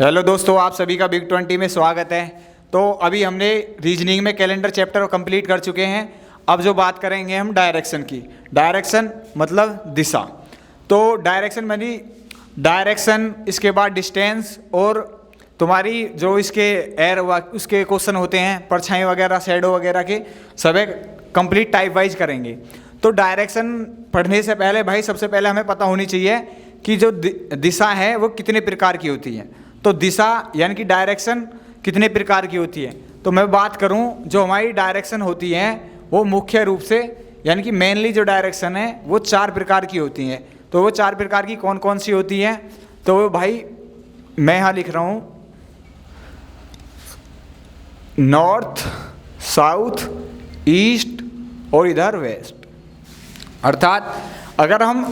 Hello दोस्तों, आप सभी का बिग 20 में स्वागत है। तो अभी हमने रीजनिंग में कैलेंडर चैप्टर कंप्लीट कर चुके हैं। अब जो बात करेंगे हम डायरेक्शन की। डायरेक्शन मतलब दिशा। तो डायरेक्शन मानी डायरेक्शन, इसके बाद डिस्टेंस, और तुम्हारी जो इसके एयर उसके क्वेश्चन होते हैं परछाई वगैरह, शैडो वगैरह के, सब एक कंप्लीट टाइप वाइज करेंगे। तो डायरेक्शन पढ़ने से पहले भाई सबसे पहले हमें पता होनी चाहिए कि जो दिशा है वो कितने प्रकार की होती है। तो दिशा यानी कि डायरेक्शन कितने प्रकार की होती है। तो मैं बात करूं, जो हमारी डायरेक्शन होती है वो मुख्य रूप से यानी कि मेनली जो डायरेक्शन है वो 4 प्रकार की होती हैं। तो वो 4 प्रकार की कौन कौन सी होती हैं, तो भाई मैं यहाँ लिख रहा हूँ नॉर्थ, साउथ, ईस्ट और इधर वेस्ट। अर्थात अगर हम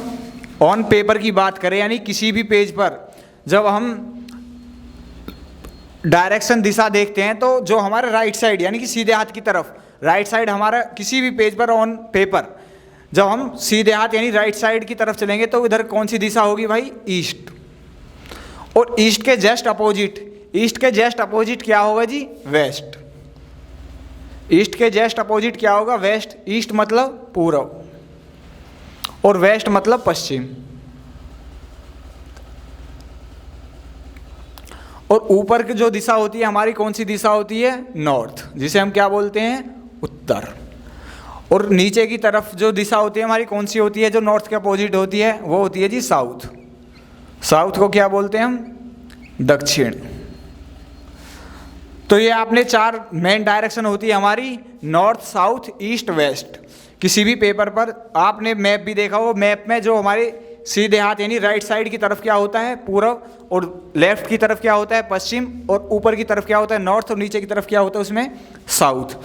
ऑन पेपर की बात करें यानी किसी भी पेज पर जब हम डायरेक्शन दिशा देखते हैं तो जो हमारे राइट साइड यानी कि सीधे हाथ की तरफ, राइट साइड हमारा किसी भी पेज पर ऑन पेपर जब हम सीधे हाथ यानी राइट साइड की तरफ चलेंगे तो इधर कौन सी दिशा होगी भाई, ईस्ट। और ईस्ट के जस्ट अपोजिट क्या होगा जी, वेस्ट। ईस्ट के जस्ट अपोजिट क्या होगा, वेस्ट। ईस्ट मतलब पूर्व और वेस्ट मतलब पश्चिम। और ऊपर की जो दिशा होती है हमारी कौन सी दिशा होती है, नॉर्थ, जिसे हम क्या बोलते हैं, उत्तर। और नीचे की तरफ जो दिशा होती है हमारी कौन सी होती है, जो नॉर्थ के अपोजिट होती है, वो होती है जी साउथ। साउथ को क्या बोलते हैं हम, दक्षिण। तो ये आपने 4 मेन डायरेक्शन होती है हमारी, नॉर्थ, साउथ, ईस्ट, वेस्ट। किसी भी पेपर पर आपने मैप भी देखा हो, मैप में जो हमारे सीधे हाथ यानी राइट साइड की तरफ क्या होता है, पूर्व, और लेफ्ट की तरफ क्या होता है, पश्चिम, और ऊपर की तरफ क्या होता है, नॉर्थ, और नीचे की तरफ क्या होता है उसमें, साउथ।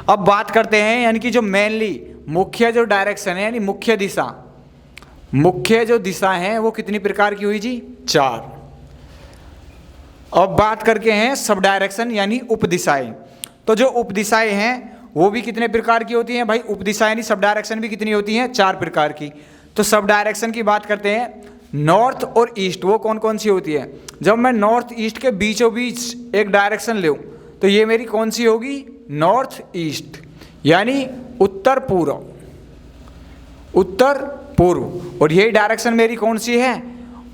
अब बात करते हैं यानी कि जो मेनली मुख्य जो डायरेक्शन है यानी मुख्य जो दिशा है वो कितनी प्रकार की हुई जी, 4। अब बात करके हैं सब डायरेक्शन यानी उपदिशाएं। तो जो उपदिशाएं हैं वो भी कितने प्रकार की होती हैं भाई, उपदिशा यानी सब डायरेक्शन भी कितनी होती हैं, 4 प्रकार की। तो सब डायरेक्शन की बात करते हैं, नॉर्थ और ईस्ट वो कौन कौन सी होती है। जब मैं नॉर्थ ईस्ट के बीचों बीच एक डायरेक्शन लूँ तो ये मेरी कौन सी होगी, नॉर्थ ईस्ट यानी उत्तर पूर्व। और ये डायरेक्शन मेरी कौन सी है,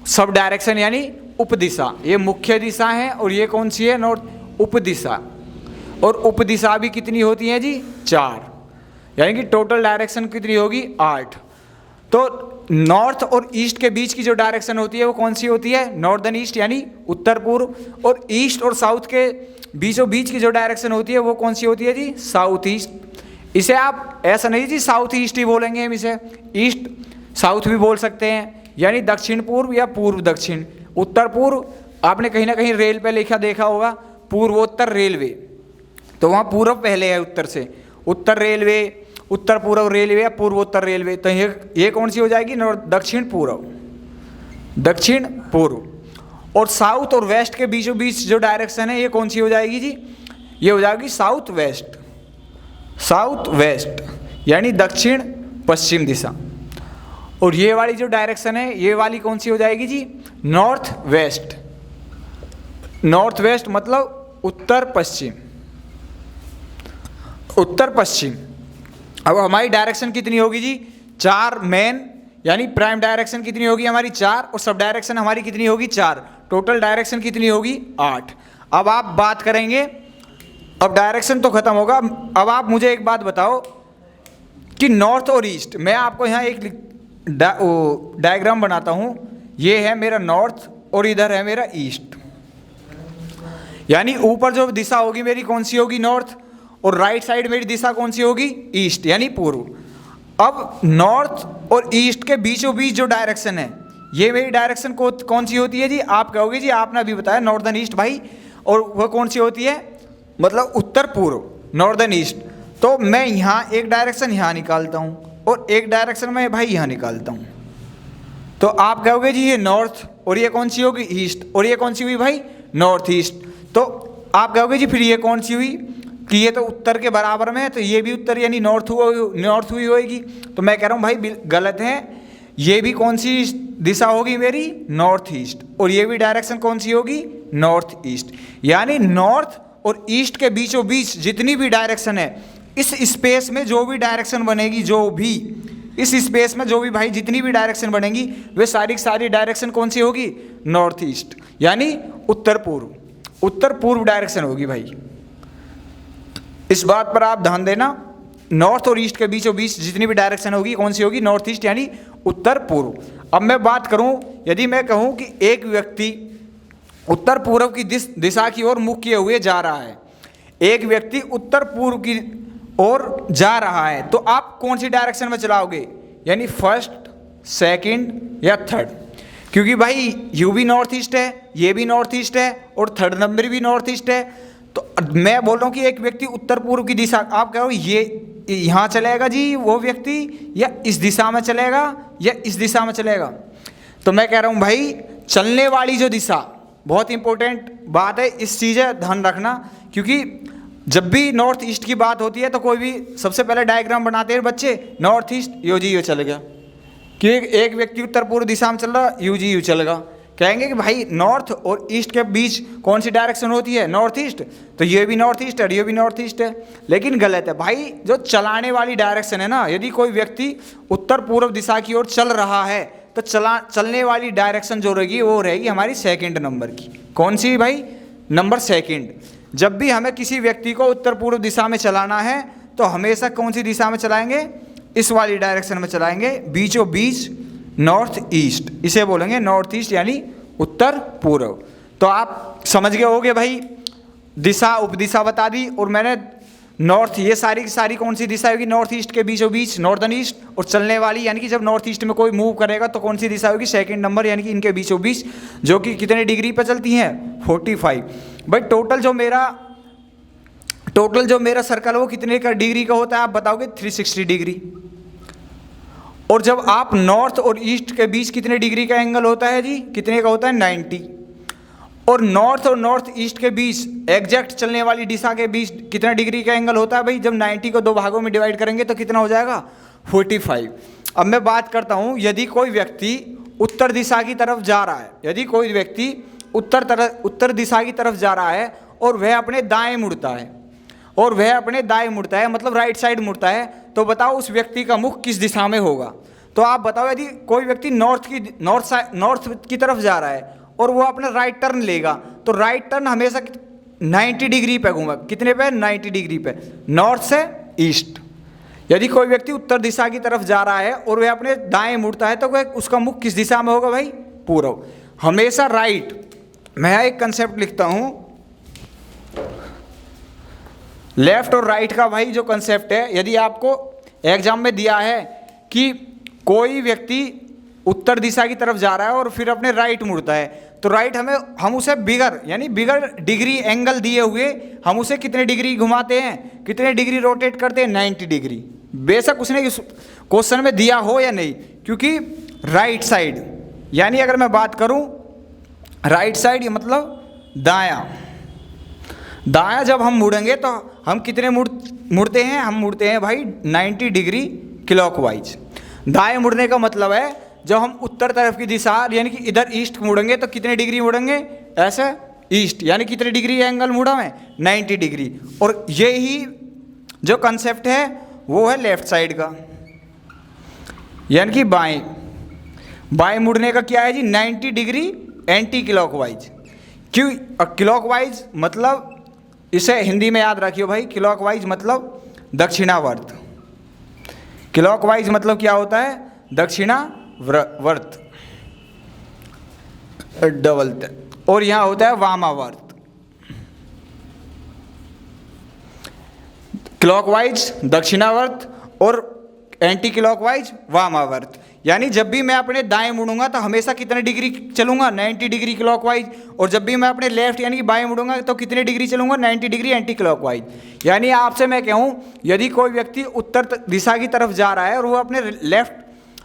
सब डायरेक्शन यानी उपदिशा। ये मुख्य दिशा है और ये कौन सी है, नॉर्थ, उपदिशा। और उपदिशा भी कितनी होती है जी, 4, यानी कि टोटल डायरेक्शन कितनी होगी, 8। तो नॉर्थ और ईस्ट के बीच की जो डायरेक्शन होती है वो कौन सी होती है, नॉर्दर्न ईस्ट यानी उत्तर पूर्व। और ईस्ट और साउथ के बीचों बीच की जो डायरेक्शन होती है वो कौन सी होती है जी, साउथ ईस्ट। इसे आप ऐसा नहीं जी साउथ ईस्ट ही बोलेंगे हम, इसे ईस्ट साउथ भी बोल सकते हैं, यानी दक्षिण पूर्व या पूर्व दक्षिण। उत्तर पूर्व आपने कहीं ना कहीं रेल पे लिखा देखा होगा, पूर्वोत्तर रेलवे, तो वहाँ पूर्व पहले है उत्तर से, उत्तर रेलवे, उत्तर पूर्व रेलवे या पूर्वोत्तर रेलवे। तो ये कौन सी हो जाएगी, दक्षिण पूर्व। और साउथ और वेस्ट के बीचों बीच जो डायरेक्शन है ये कौन सी हो जाएगी जी, ये हो जाएगी साउथ वेस्ट यानी दक्षिण पश्चिम दिशा। और ये वाली जो डायरेक्शन है ये वाली कौन सी हो जाएगी जी, नॉर्थ वेस्ट मतलब उत्तर पश्चिम। अब हमारी डायरेक्शन कितनी होगी जी, 4 मेन यानी प्राइम डायरेक्शन कितनी होगी हमारी, 4, और सब डायरेक्शन हमारी कितनी होगी, 4। टोटल डायरेक्शन कितनी होगी, 8। अब आप बात करेंगे, अब डायरेक्शन तो खत्म होगा। अब आप मुझे एक बात बताओ कि नॉर्थ और ईस्ट, मैं आपको यहाँ एक डायग्राम बनाता हूँ। ये है मेरा नॉर्थ और इधर है मेरा ईस्ट, यानी ऊपर जो दिशा होगी मेरी कौन सी होगी, नॉर्थ, और राइट साइड मेरी दिशा कौन सी होगी, ईस्ट यानी पूर्व। अब नॉर्थ और ईस्ट के बीचों बीच जो डायरेक्शन है ये मेरी डायरेक्शन कौन सी होती है जी, आप कहोगे जी आपने अभी बताया नॉर्दर्न ईस्ट भाई, और वह कौन सी होती है, मतलब उत्तर पूर्व, नॉर्दर्न ईस्ट। तो मैं यहाँ एक डायरेक्शन यहाँ निकालता हूँ और एक डायरेक्शन मैं भाई यहाँ निकालता हूँ, तो आप कहोगे जी ये नॉर्थ, और ये कौन सी होगी, ईस्ट, और ये कौन सी हुई भाई, नॉर्थ ईस्ट। तो आप कहोगे जी फिर ये कौन सी हुई कि ये तो उत्तर के बराबर में है, तो ये भी उत्तर यानी नॉर्थ हुई होगी। तो मैं कह रहा हूँ भाई गलत है, ये भी कौन सी दिशा होगी मेरी, नॉर्थ ईस्ट, और ये भी डायरेक्शन कौन सी होगी, नॉर्थ ईस्ट। यानी नॉर्थ और ईस्ट के बीचों बीच जितनी भी डायरेक्शन है, इस स्पेस में जो भी डायरेक्शन बनेगी, जो भी इस स्पेस में जो भी भाई जितनी भी डायरेक्शन बनेगी, वे सारी की सारी डायरेक्शन कौन सी होगी, नॉर्थ ईस्ट, यानी उत्तर पूर्व, उत्तर पूर्व डायरेक्शन होगी भाई। इस बात पर आप ध्यान देना, नॉर्थ और ईस्ट के बीचों बीच जितनी भी डायरेक्शन होगी कौन सी होगी, नॉर्थ ईस्ट, यानी उत्तर पूर्व। अब मैं बात करूं, यदि मैं कहूं कि एक व्यक्ति उत्तर पूर्व की दिशा की ओर मुख किए हुए जा रहा है, एक व्यक्ति उत्तर पूर्व की ओर जा रहा है, तो आप कौन सी डायरेक्शन में चलाओगे, यानी फर्स्ट, सेकंड या थर्ड? क्योंकि भाई यू भी नॉर्थ ईस्ट है, ये भी नॉर्थ ईस्ट है, और थर्ड नंबर भी नॉर्थ ईस्ट है। तो मैं बोल रहा हूँ कि एक व्यक्ति उत्तर पूर्व की दिशा, आप कहो ये यहाँ चलेगा जी वो व्यक्ति, या इस दिशा में चलेगा, या इस दिशा में चलेगा। तो मैं कह रहा हूँ भाई चलने वाली जो दिशा, बहुत इंपॉर्टेंट बात है, इस चीज़ें ध्यान रखना। क्योंकि जब भी नॉर्थ ईस्ट की बात होती है तो कोई भी सबसे पहले डायग्राम बनाते हैं बच्चे, नॉर्थ ईस्ट यो जी यो चलेगा, कि एक व्यक्ति उत्तर पूर्व दिशा में चल रहा, यू जी यू चलेगा। कहेंगे कि भाई नॉर्थ और ईस्ट के बीच कौन सी डायरेक्शन होती है, नॉर्थ ईस्ट, तो ये भी नॉर्थ ईस्ट है, ये भी नॉर्थ ईस्ट है। लेकिन गलत है भाई, जो चलाने वाली डायरेक्शन है ना, यदि कोई व्यक्ति उत्तर पूर्व दिशा की ओर चल रहा है तो चलने वाली डायरेक्शन जो रहेगी वो रहेगी हमारी सेकंड नंबर की। कौन सी भाई, नंबर सेकंड। जब भी हमें किसी व्यक्ति को उत्तर पूर्व दिशा में चलाना है तो हमेशा कौन सी दिशा में चलाएंगे, इस वाली डायरेक्शन में चलाएंगे, बीचों बीच नॉर्थ ईस्ट, इसे बोलेंगे नॉर्थ ईस्ट, यानी उत्तर पूर्व। तो आप समझ गए होगे भाई, दिशा उपदिशा बता दी, और मैंने नॉर्थ, ये सारी की सारी कौन सी दिशा होगी, नॉर्थ ईस्ट के बीचों बीच नॉर्दर्न ईस्ट, और चलने वाली यानी कि जब नॉर्थ ईस्ट में कोई मूव करेगा तो कौन सी दिशा होगी, सेकंड नंबर, यानी कि इनके बीचों बीच, जो कि कितने डिग्री पर चलती हैं, 45। भाई टोटल जो मेरा सर्कल है वो कितने का डिग्री का होता है, आप बताओगे, 360 डिग्री। और जब आप नॉर्थ और ईस्ट के बीच कितने डिग्री का एंगल होता है जी, कितने का होता है, 90। और नॉर्थ ईस्ट के बीच एग्जैक्ट चलने वाली दिशा के बीच कितना डिग्री का एंगल होता है भाई, जब 90 को दो भागों में डिवाइड करेंगे तो कितना हो जाएगा, 45। अब मैं बात करता हूँ, यदि कोई व्यक्ति उत्तर दिशा की तरफ जा रहा है, यदि कोई व्यक्ति उत्तर दिशा की तरफ जा रहा है और वह अपने दाएं मुड़ता है, मतलब राइट साइड मुड़ता है, तो बताओ उस व्यक्ति का मुख किस दिशा में होगा। तो आप बताओ, यदि कोई व्यक्ति नॉर्थ की तरफ जा रहा है और वो अपना राइट टर्न लेगा, तो राइट टर्न हमेशा 90 डिग्री पे घूमेगा, कितने पे, 90 डिग्री पे, नॉर्थ से ईस्ट। यदि कोई व्यक्ति उत्तर दिशा की तरफ जा रहा है और वह अपने दाएं मुड़ता है तो वह उसका मुख किस दिशा में होगा भाई, पूर्व, हमेशा राइट। मैं एक कंसेप्ट लिखता हूं, लेफ्ट और राइट का भाई जो कंसेप्ट है, यदि आपको एग्जाम में दिया है कि कोई व्यक्ति उत्तर दिशा की तरफ जा रहा है और फिर अपने राइट मुड़ता है, तो राइट हम उसे बिगर डिग्री एंगल दिए हुए हम उसे कितने डिग्री घुमाते हैं, कितने डिग्री रोटेट करते हैं, 90 डिग्री। बेशक उसने इस क्वेश्चन में दिया हो या नहीं, क्योंकि राइट साइड, यानी अगर मैं बात करूं राइट साइड, मतलब दायां जब हम मुड़ेंगे तो हम कितने मुड़ते हैं, हम मुड़ते हैं भाई 90 डिग्री क्लॉकवाइज। दाएं मुड़ने का मतलब है जब हम उत्तर तरफ की दिशा यानी कि इधर ईस्ट मुड़ेंगे तो कितने डिग्री मुड़ेंगे, ऐसे ईस्ट, यानी कितने डिग्री एंगल मुड़ा है, 90 डिग्री। और यही जो कंसेप्ट है वो है लेफ्ट साइड का, यानी कि बाएं मुड़ने का क्या है जी, 90 डिग्री एंटी क्लॉकवाइज। क्यों क्लॉकवाइज, मतलब इसे हिंदी में याद रखियो भाई, क्लॉकवाइज मतलब दक्षिणावर्त। क्लॉकवाइज मतलब क्या होता है, दक्षिणावर्त डबल, और यहाँ होता है वामावर्त। क्लॉकवाइज दक्षिणावर्त और एंटी क्लॉकवाइज वामावर्त। यानी जब भी मैं अपने दाएं मुड़ूंगा तो हमेशा कितने डिग्री चलूंगा, 90 डिग्री क्लॉकवाइज, और जब भी मैं अपने लेफ्ट यानी कि बाएं मुड़ूंगा तो कितने डिग्री चलूंगा, 90 डिग्री एंटी क्लॉकवाइज। यानी आपसे मैं कहूँ, यदि कोई व्यक्ति उत्तर दिशा की तरफ जा रहा है और वो अपने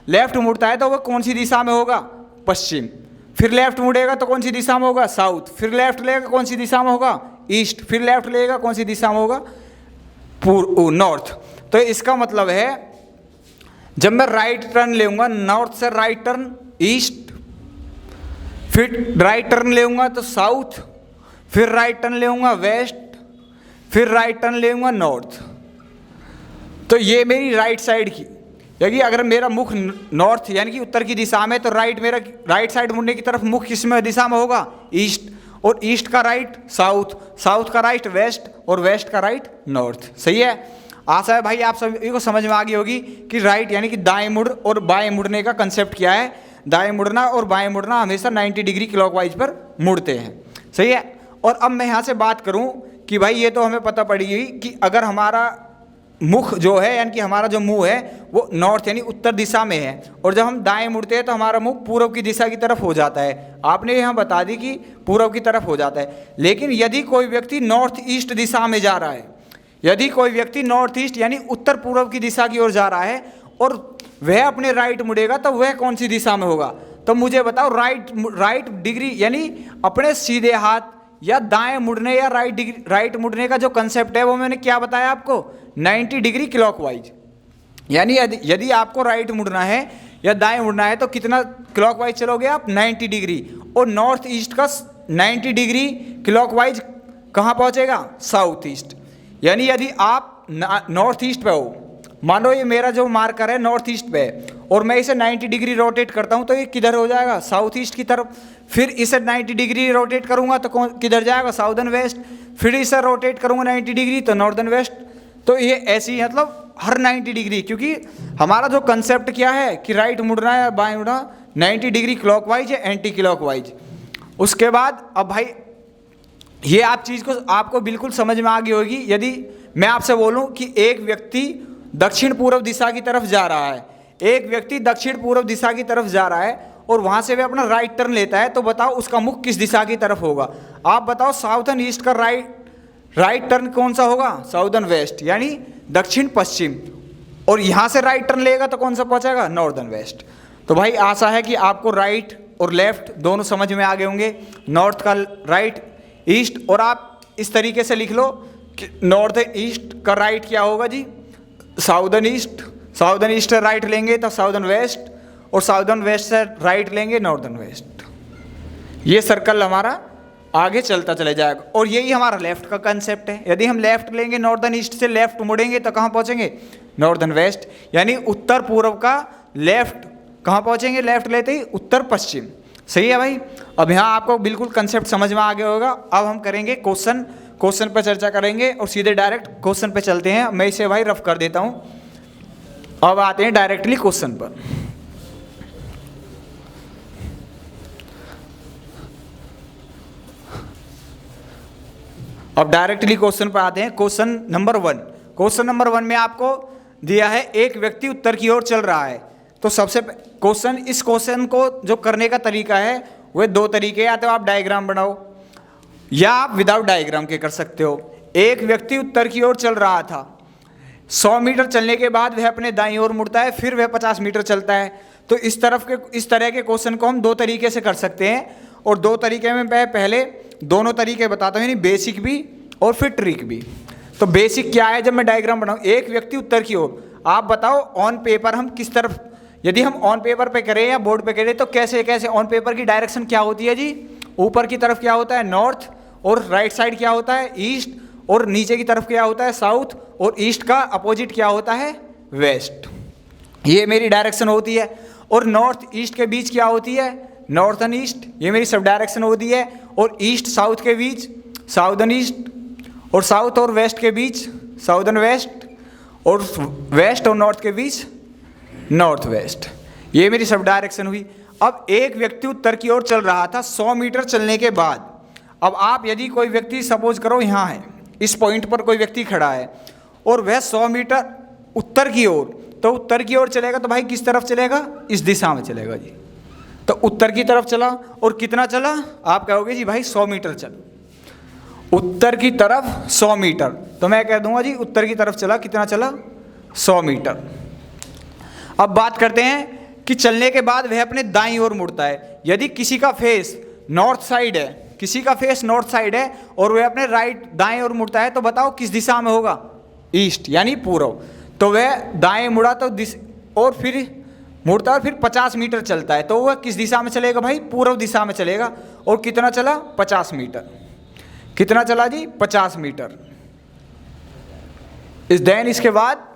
लेफ्ट मुड़ता है तो वह कौन सी दिशा में होगा, पश्चिम। फिर लेफ्ट मुड़ेगा तो कौन सी दिशा में होगा, साउथ। फिर लेफ्ट लेगा कौन सी दिशा में होगा, ईस्ट। फिर लेफ्ट लेगा कौन सी दिशा में होगा, नॉर्थ। तो इसका मतलब है जब मैं राइट टर्न लेऊंगा, नॉर्थ से राइट टर्न ईस्ट, फिर राइट टर्न लेऊंगा तो साउथ, फिर राइट टर्न लेऊंगा वेस्ट, फिर राइट टर्न लेऊंगा नॉर्थ। तो ये मेरी राइट साइड की, यानी अगर मेरा मुख नॉर्थ यानी कि उत्तर की दिशा में, तो मेरा राइट साइड मुड़ने की तरफ मुख किस में दिशा में होगा? ईस्ट। और ईस्ट का राइट साउथ, साउथ का राइट वेस्ट, और वेस्ट का राइट नॉर्थ। सही है। आशा है भाई आप सभी को समझ में आ गई होगी कि राइट यानी कि दाएं मुड़ और बाएं मुड़ने का कंसेप्ट क्या है। दाएं मुड़ना और बाएं मुड़ना हमेशा 90 डिग्री क्लॉकवाइज पर मुड़ते हैं। सही है। और अब मैं यहाँ से बात करूँ कि भाई ये तो हमें पता पड़ेगी कि अगर हमारा मुख जो है यानी कि हमारा जो मुंह है वो नॉर्थ यानी उत्तर दिशा में है, और जब हम दाएं मुड़ते हैं तो हमारा मुंह पूर्व की दिशा की तरफ हो जाता है। आपने यहाँ बता दी कि पूर्व की तरफ हो जाता है। लेकिन यदि कोई व्यक्ति नॉर्थ ईस्ट दिशा में जा रहा है, यदि कोई व्यक्ति नॉर्थ ईस्ट यानी उत्तर पूर्व की दिशा की ओर जा रहा है और वह अपने राइट मुड़ेगा, तो वह कौन सी दिशा में होगा? तो मुझे बताओ, राइट डिग्री यानी अपने सीधे हाथ या दाएं मुड़ने या राइट मुड़ने का जो कंसेप्ट है वो मैंने क्या बताया आपको? 90 डिग्री क्लॉकवाइज। यानी यदि आपको राइट मुड़ना है या दाएं मुड़ना है तो कितना क्लॉकवाइज चलोगे आप? 90 डिग्री। और नॉर्थ ईस्ट का 90 डिग्री क्लॉकवाइज कहाँ पहुँचेगा? South east. यानी यदि आप नॉर्थ ईस्ट पे हो, मानो ये मेरा जो मार्कर है नॉर्थ ईस्ट पे है, और मैं इसे 90 डिग्री रोटेट करता हूँ तो ये किधर हो जाएगा? साउथ ईस्ट की तरफ। फिर इसे 90 डिग्री रोटेट करूँगा तो किधर जाएगा? Southern west. फिर इसे रोटेट करूँगा 90 डिग्री तो नॉर्दर्न वेस्ट। तो ये ऐसी ही मतलब हर 90 डिग्री, क्योंकि हमारा जो कंसेप्ट क्या है कि राइट मुड़ना है या बाएं मुड़ना, 90 डिग्री क्लॉकवाइज या एंटी क्लॉकवाइज। उसके बाद अब भाई ये आप चीज़ को आपको बिल्कुल समझ में आ गई होगी। यदि मैं आपसे बोलूं कि एक व्यक्ति दक्षिण पूर्व दिशा की तरफ जा रहा है, एक व्यक्ति दक्षिण पूर्व दिशा की तरफ जा रहा है और वहाँ से वह अपना राइट टर्न लेता है, तो बताओ उसका मुख किस दिशा की तरफ होगा? आप बताओ, साउथर्न ईस्ट का राइट टर्न कौन सा होगा? साउदर्न वेस्ट यानी दक्षिण पश्चिम। और यहाँ से राइट टर्न लेगा तो कौन सा पहुँचेगा? Northern west. तो भाई आशा है कि आपको राइट और लेफ्ट दोनों समझ में आ गए होंगे। नॉर्थ का राइट, ईस्ट, और आप इस तरीके से लिख लो कि नॉर्थ ईस्ट का राइट क्या होगा जी? Southern east. साउदर्न ईस्ट से राइट लेंगे तो साउदर्न वेस्ट, और साउदर्न वेस्ट से राइट लेंगे नॉर्दर्न वेस्ट। ये सर्कल हमारा आगे चलता चले जाएगा। और यही हमारा लेफ्ट का कंसेप्ट है। यदि हम लेफ्ट लेंगे, नॉर्दर्न ईस्ट से लेफ्ट मुड़ेंगे तो कहाँ पहुँचेंगे? Northern west. यानी उत्तर पूर्व का लेफ्ट कहाँ पहुँचेंगे? लेफ्ट लेते ही उत्तर पश्चिम। सही है भाई। अब यहाँ आपको बिल्कुल कंसेप्ट समझ में आ गया होगा। अब हम करेंगे क्वेश्चन पर चर्चा करेंगे और सीधे डायरेक्ट क्वेश्चन पे चलते हैं। मैं इसे भाई रफ कर देता हूँ। अब आते हैं डायरेक्टली क्वेश्चन पर। अब डायरेक्टली क्वेश्चन पर आते हैं। Question number 1। क्वेश्चन नंबर 1 में आपको दिया है एक व्यक्ति उत्तर की ओर चल रहा है। तो सबसे इस क्वेश्चन को जो करने का तरीका है वह 2 तरीके, या तो आप डायग्राम बनाओ या आप विदाउट डायग्राम के कर सकते हो। एक व्यक्ति उत्तर की ओर चल रहा था, 100 मीटर चलने के बाद वह अपने दाईं ओर मुड़ता है, फिर वह 50 मीटर चलता है। तो इस तरह के क्वेश्चन को हम 2 तरीके से कर सकते हैं, और 2 तरीके में मैं पहले दोनों तरीके बताता हूँ, यानी बेसिक भी और फिर ट्रिक भी। तो बेसिक क्या है, जब मैं डायग्राम बनाऊँ, एक व्यक्ति उत्तर की ओर, आप बताओ ऑन पेपर हम किस तरफ, यदि हम ऑन पेपर पे करें या बोर्ड पे करें तो कैसे कैसे ऑन पेपर की डायरेक्शन क्या होती है जी? ऊपर की तरफ क्या होता है? नॉर्थ, और राइट साइड क्या होता है? ईस्ट, और नीचे की तरफ क्या होता है? साउथ, और ईस्ट का अपोजिट क्या होता है? वेस्ट। ये मेरी डायरेक्शन होती है। और नॉर्थ ईस्ट के बीच क्या होती है? नॉर्थर्न ईस्ट, ये मेरी सब डायरेक्शन होती है। और ईस्ट साउथ के बीच साउदर्न ईस्ट, और साउथ और वेस्ट के बीच साउदर्न वेस्ट, और वेस्ट और नॉर्थ के बीच नॉर्थ वेस्ट। ये मेरी सब डायरेक्शन हुई। अब एक व्यक्ति उत्तर की ओर चल रहा था 100 मीटर चलने के बाद। अब आप यदि कोई व्यक्ति सपोज करो यहाँ है, इस पॉइंट पर कोई व्यक्ति खड़ा है और वह 100 मीटर उत्तर की ओर, तो उत्तर की ओर चलेगा तो भाई किस तरफ चलेगा? इस दिशा में चलेगा जी। तो उत्तर की तरफ चला, और कितना चला? आप कहोगे जी भाई 100 मीटर चल, उत्तर की तरफ 100 मीटर। तो मैं कह दूंगा जी उत्तर की तरफ चला, कितना चला? 100 मीटर। अब बात करते हैं कि चलने के बाद वह अपने दाईं ओर मुड़ता है। यदि किसी का फेस नॉर्थ साइड है, किसी का फेस नॉर्थ साइड है और वह अपने दाएं ओर मुड़ता है, तो बताओ किस दिशा में होगा? ईस्ट यानी पूर्व। तो वह दाएं मुड़ा तो और फिर मुड़ता है और फिर 50 मीटर चलता है, तो वह किस दिशा में चलेगा भाई? पूर्व दिशा में चलेगा। और कितना चला? 50 मीटर। कितना चला जी? 50 मीटर। इस देन इसके बाद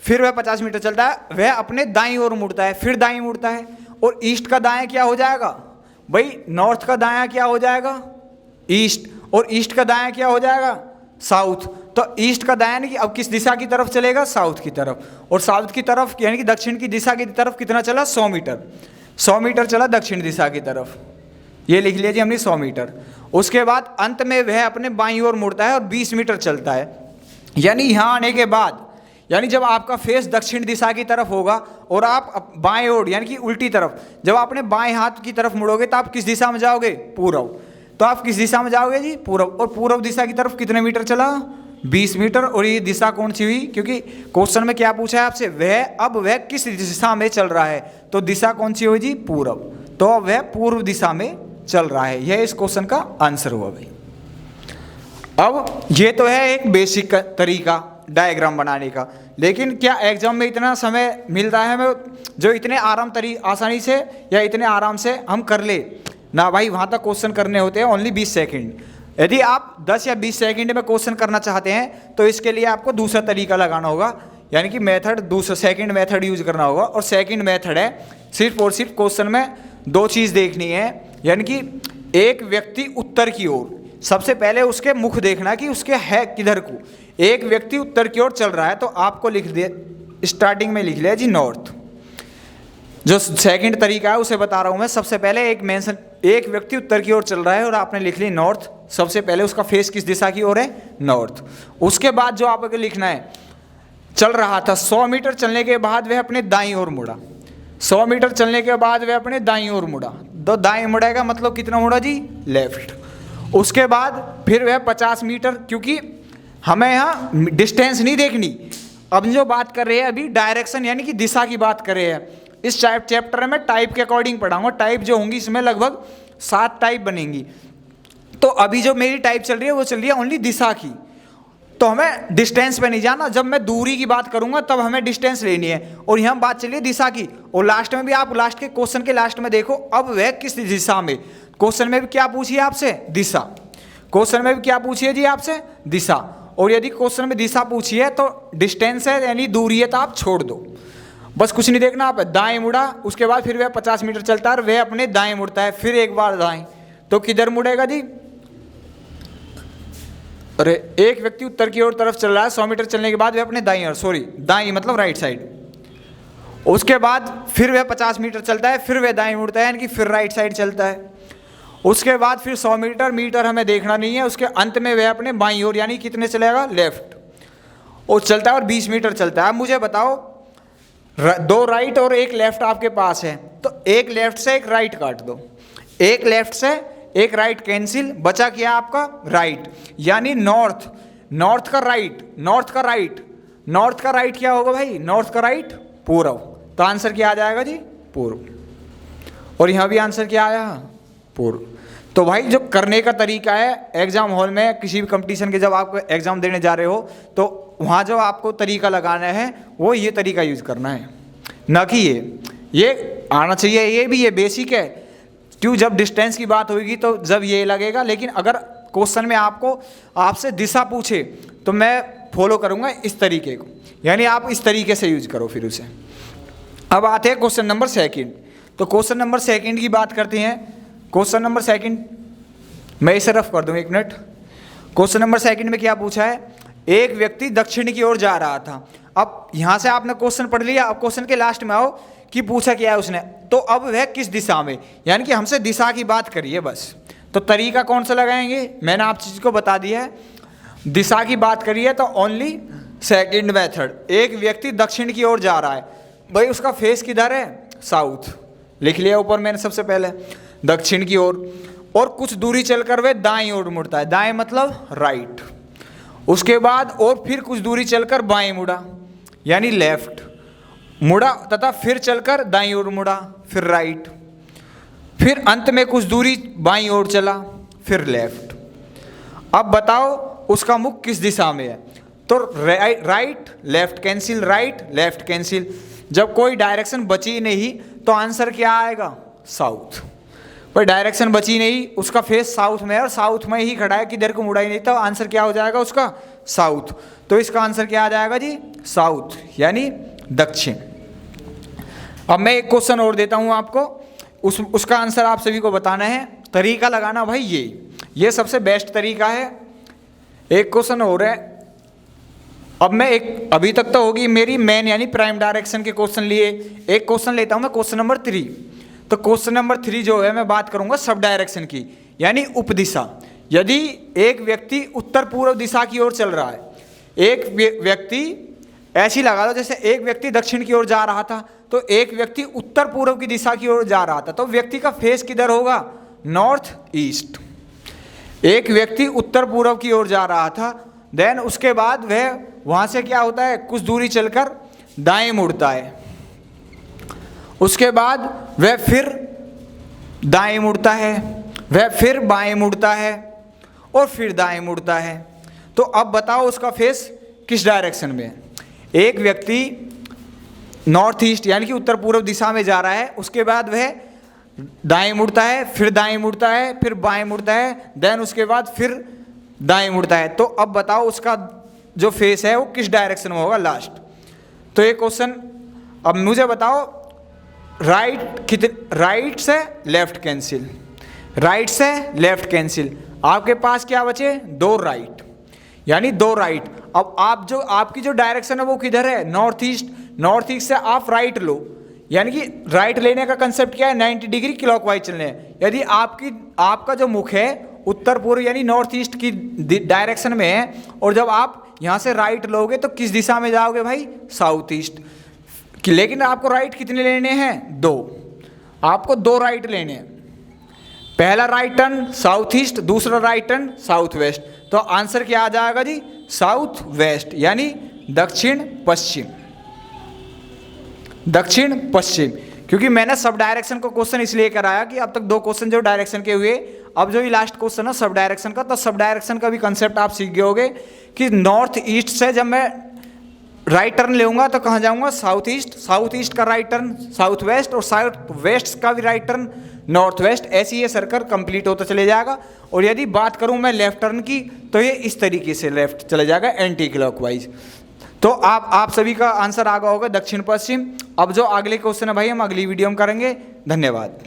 फिर वह 50 मीटर चलता है, वह अपने दाईं ओर मुड़ता है, फिर दाईं मुड़ता है। और ईस्ट का दायां क्या हो जाएगा भाई? नॉर्थ का दायां क्या हो जाएगा? ईस्ट। और ईस्ट का दायां क्या हो जाएगा? साउथ। तो ईस्ट का दायां कि अब किस दिशा की तरफ चलेगा? साउथ की तरफ। और साउथ की तरफ यानी कि दक्षिण की दिशा की तरफ कितना चला? 100 मीटर। 100 मीटर चला दक्षिण दिशा की तरफ, ये लिख लिया जी हमने 100 मीटर। उसके बाद अंत में वह अपने बाईं ओर मुड़ता है और 20 मीटर चलता है। यानी यहाँ आने के बाद, यानी जब आपका फेस दक्षिण दिशा की तरफ होगा और आप बाएं ओर यानी कि उल्टी तरफ, जब आपने बाएं हाथ की तरफ मुड़ोगे तो आप किस दिशा में जाओगे? पूर्व। तो आप किस दिशा में जाओगे जी? पूर्व। और पूर्व दिशा की तरफ कितने मीटर चला? 20 मीटर। और ये दिशा कौन सी हुई? क्योंकि क्वेश्चन में क्या पूछा है आपसे? वह किस दिशा में चल रहा है, तो दिशा कौन सी हुई जी? पूर्व। तो अब वह पूर्व दिशा में चल रहा है। यह इस क्वेश्चन का आंसर हुआ भाई। अब ये तो है एक बेसिक तरीका डायग्राम बनाने का, लेकिन क्या एग्जाम में इतना समय मिलता है हमें जो इतने आसानी से या इतने आराम से हम कर ले ना भाई? वहाँ तक क्वेश्चन करने होते हैं ओनली 20 सेकंड। यदि आप 10 या 20 सेकंड में क्वेश्चन करना चाहते हैं तो इसके लिए आपको दूसरा तरीका लगाना होगा, यानी कि मेथड दूसरा सेकंड मेथड यूज करना होगा। और सेकंड मेथड है सिर्फ और सिर्फ क्वेश्चन में 2 चीज़ देखनी है, यानी कि एक व्यक्ति उत्तर की ओर, सबसे पहले उसके मुख देखना कि उसके है किधर को। एक व्यक्ति उत्तर की ओर चल रहा है तो आपको लिख दे, स्टार्टिंग में लिख लिया जी नॉर्थ। जो सेकंड तरीका है उसे बता रहा हूं मैं। सबसे पहले एक व्यक्ति उत्तर की ओर चल रहा है और आपने लिख ली नॉर्थ। सबसे पहले उसका फेस किस दिशा की ओर है? नॉर्थ। उसके बाद जो आपको लिखना है, चल रहा था 100 मीटर चलने के बाद वह अपने दाईं ओर मुड़ा। 100 मीटर चलने के बाद वह अपने दाईं ओर मुड़ा। तो दाईं मुड़ेगा मतलब कितना मुड़ा जी? लेफ्ट। उसके बाद फिर वह 50 मीटर, क्योंकि हमें यहाँ डिस्टेंस नहीं देखनी, अब जो बात कर रहे हैं अभी डायरेक्शन यानी कि दिशा की बात कर रहे हैं। इस चैप्टर में टाइप के अकॉर्डिंग पढ़ाऊंगा। टाइप जो होंगी इसमें लगभग 7 टाइप बनेंगी। तो अभी जो मेरी टाइप चल रही है वो चल रही है ओनली दिशा की, तो हमें डिस्टेंस पे नहीं जाना। जब मैं दूरी की बात करूंगा तब हमें डिस्टेंस लेनी है, और यहाँ बात चलिए दिशा की। और लास्ट में भी आप लास्ट के क्वेश्चन के लास्ट में देखो, अब वह किस दिशा में। क्वेश्चन में भी क्या पूछिए आपसे? दिशा। क्वेश्चन में भी क्या पूछिए जी आपसे? दिशा। और यदि क्वेश्चन में दिशा पूछी है तो डिस्टेंस है यानी दूरी है तो आप छोड़ दो, बस कुछ नहीं देखना। आप दाएं मुड़ा, उसके बाद फिर वह 50 मीटर चलता है और वह अपने दाएं मुड़ता है, फिर एक बार दाएं, तो किधर मुड़ेगा जी? अरे एक व्यक्ति उत्तर की ओर तरफ चल रहा है 100 मीटर चलने के बाद वह अपने दाईं ओर, दाईं मतलब राइट साइड। उसके बाद फिर वह 50 मीटर चलता है, फिर वह दाईं मुड़ता है यानी कि फिर राइट साइड चलता है। उसके बाद फिर 100 मीटर हमें देखना नहीं है। उसके अंत में वह अपने बाईं ओर यानी कितने चलेगा? लेफ्ट। और चलता है और 20 मीटर चलता है। अब मुझे बताओ 2 राइट और 1 लेफ्ट आपके पास है, तो एक लेफ्ट से एक राइट काट दो, एक लेफ्ट से एक राइट कैंसिल, बचा क्या आपका? राइट। यानी नॉर्थ, नॉर्थ का राइट, नॉर्थ का राइट, नॉर्थ का राइट क्या होगा भाई? नॉर्थ का राइट पूर्व। तो आंसर क्या आ जाएगा जी? पूर्व। और यहाँ भी आंसर क्या आया? पूर्व। तो भाई जो करने का तरीका है एग्जाम हॉल में किसी भी कंपटीशन के जब आप एग्जाम देने जा रहे हो तो वहाँ जो आपको तरीका लगाना है वो ये तरीका यूज करना है, ना कि ये आना चाहिए। ये बेसिक है, क्यों? जब डिस्टेंस की बात होगी तो जब ये लगेगा, लेकिन अगर क्वेश्चन में आपसे दिशा पूछे तो मैं फॉलो करूँगा इस तरीके को, यानी आप इस तरीके से यूज करो फिर उसे। अब आते हैं क्वेश्चन नंबर 2। तो क्वेश्चन नंबर 2 की बात करते हैं। क्वेश्चन नंबर 2 मैं इसे रफ कर दूँ, 1 मिनट। क्वेश्चन नंबर 2 में क्या पूछा है? एक व्यक्ति दक्षिण की ओर जा रहा था। अब यहाँ से आपने क्वेश्चन पढ़ लिया, अब क्वेश्चन के लास्ट में आओ कि पूछा क्या है उसने, तो अब वह किस दिशा में, यानी कि हमसे दिशा की बात करिए बस। तो तरीका कौन सा लगाएंगे? मैंने आप चीज़ को बता दिया है। दिशा की बात करिए तो ओनली सेकंड मेथड। एक व्यक्ति दक्षिण की ओर जा रहा है, भाई उसका फेस किधर है? साउथ। लिख लिया ऊपर मैंने सबसे पहले, दक्षिण की ओर। और कुछ दूरी चलकर वह दाईं ओर मुड़ता है, दाएं मतलब राइट। उसके बाद और फिर कुछ दूरी चलकर बाएं मुड़ा यानी लेफ्ट मुड़ा, तथा फिर चलकर दाईं ओर मुड़ा, फिर राइट, फिर अंत में कुछ दूरी बाईं ओर चला, फिर लेफ्ट। अब बताओ उसका मुख किस दिशा में है? तो right left cancel, right left cancel. जब कोई डायरेक्शन बची नहीं तो आंसर क्या आएगा? साउथ। पर डायरेक्शन बची नहीं, उसका फेस साउथ में है और साउथ में ही खड़ा है, किधर को मुड़ा ही नहीं, तो आंसर क्या हो जाएगा उसका? साउथ। तो इसका आंसर क्या आ जाएगा जी? साउथ यानी दक्षिण। अब मैं एक क्वेश्चन और देता हूं आपको, उसका आंसर आप सभी को बताना है। तरीका लगाना भाई ये सबसे बेस्ट तरीका है। एक क्वेश्चन और है। अब मैं अभी तक तो होगी मेरी मेन यानी प्राइम डायरेक्शन के क्वेश्चन लिए। एक क्वेश्चन लेता हूं मैं, क्वेश्चन नंबर 3। तो क्वेश्चन नंबर 3 जो है मैं बात करूंगा सब डायरेक्शन की, यानी उपदिशा। यदि एक व्यक्ति उत्तर पूर्व दिशा की ओर चल रहा है, एक व्यक्ति ऐसी लगा लो जैसे एक व्यक्ति दक्षिण की ओर जा रहा था, तो एक व्यक्ति उत्तर पूर्व की दिशा की ओर जा रहा था, तो व्यक्ति का फेस किधर होगा? North east. एक व्यक्ति उत्तर पूर्व की ओर जा रहा था, देन उसके बाद वह वहां से क्या होता है, कुछ दूरी चलकर दाएं मुड़ता है, उसके बाद वह फिर दाएं मुड़ता है, वह फिर बाएं मुड़ता है और फिर दाएं मुड़ता है। तो अब बताओ उसका फेस किस डायरेक्शन में है? एक व्यक्ति नॉर्थ ईस्ट यानी कि उत्तर पूर्व दिशा में जा रहा है, उसके बाद वह दाएं मुड़ता है, फिर दाएं मुड़ता है, फिर बाएं मुड़ता है, देन उसके बाद फिर दाएं मुड़ता है। तो अब बताओ उसका जो फेस है वो किस डायरेक्शन में होगा लास्ट? तो ये क्वेश्चन अब मुझे बताओ, राइट से लेफ्ट कैंसिल, राइट से लेफ्ट कैंसिल, आपके पास क्या बचे? 2 राइट, यानी 2 राइट। अब आपकी जो डायरेक्शन है वो किधर है? North east. नॉर्थ ईस्ट से आप राइट लो, यानी कि राइट लेने का कंसेप्ट क्या है? 90 डिग्री क्लॉकवाइज चलने हैं। यदि आपका जो मुख है उत्तर पूर्व यानी नॉर्थ ईस्ट की डायरेक्शन में है, और जब आप यहाँ से राइट लोगे तो किस दिशा में जाओगे भाई? South east. लेकिन आपको राइट कितने लेने हैं? 2। आपको 2 राइट लेने हैं। पहला राइट टर्न साउथ ईस्ट, दूसरा राइट टर्न साउथ वेस्ट। तो आंसर क्या आ जाएगा जी? साउथ वेस्ट यानी दक्षिण पश्चिम। दक्षिण पश्चिम, क्योंकि मैंने सब डायरेक्शन को क्वेश्चन इसलिए कराया कि अब तक 2 क्वेश्चन जो डायरेक्शन के हुए, अब जो ये लास्ट क्वेश्चन है सब डायरेक्शन का, तो सब डायरेक्शन का भी कंसेप्ट आप सीख गए होगे कि नॉर्थ ईस्ट से जब मैं राइट टर्न लेऊंगा तो कहाँ जाऊंगा? South east. साउथ ईस्ट का राइट टर्न साउथ वेस्ट, और साउथ वेस्ट का भी राइट टर्न नॉर्थ वेस्ट। ऐसे ये सर्कल कंप्लीट होता चले जाएगा। और यदि बात करूं मैं लेफ्ट टर्न की, तो ये इस तरीके से लेफ्ट चले जाएगा एंटी क्लॉकवाइज। तो आप सभी का आंसर आ गया होगा दक्षिण पश्चिम। अब जो अगले क्वेश्चन है भाई हम अगली वीडियो में करेंगे। धन्यवाद।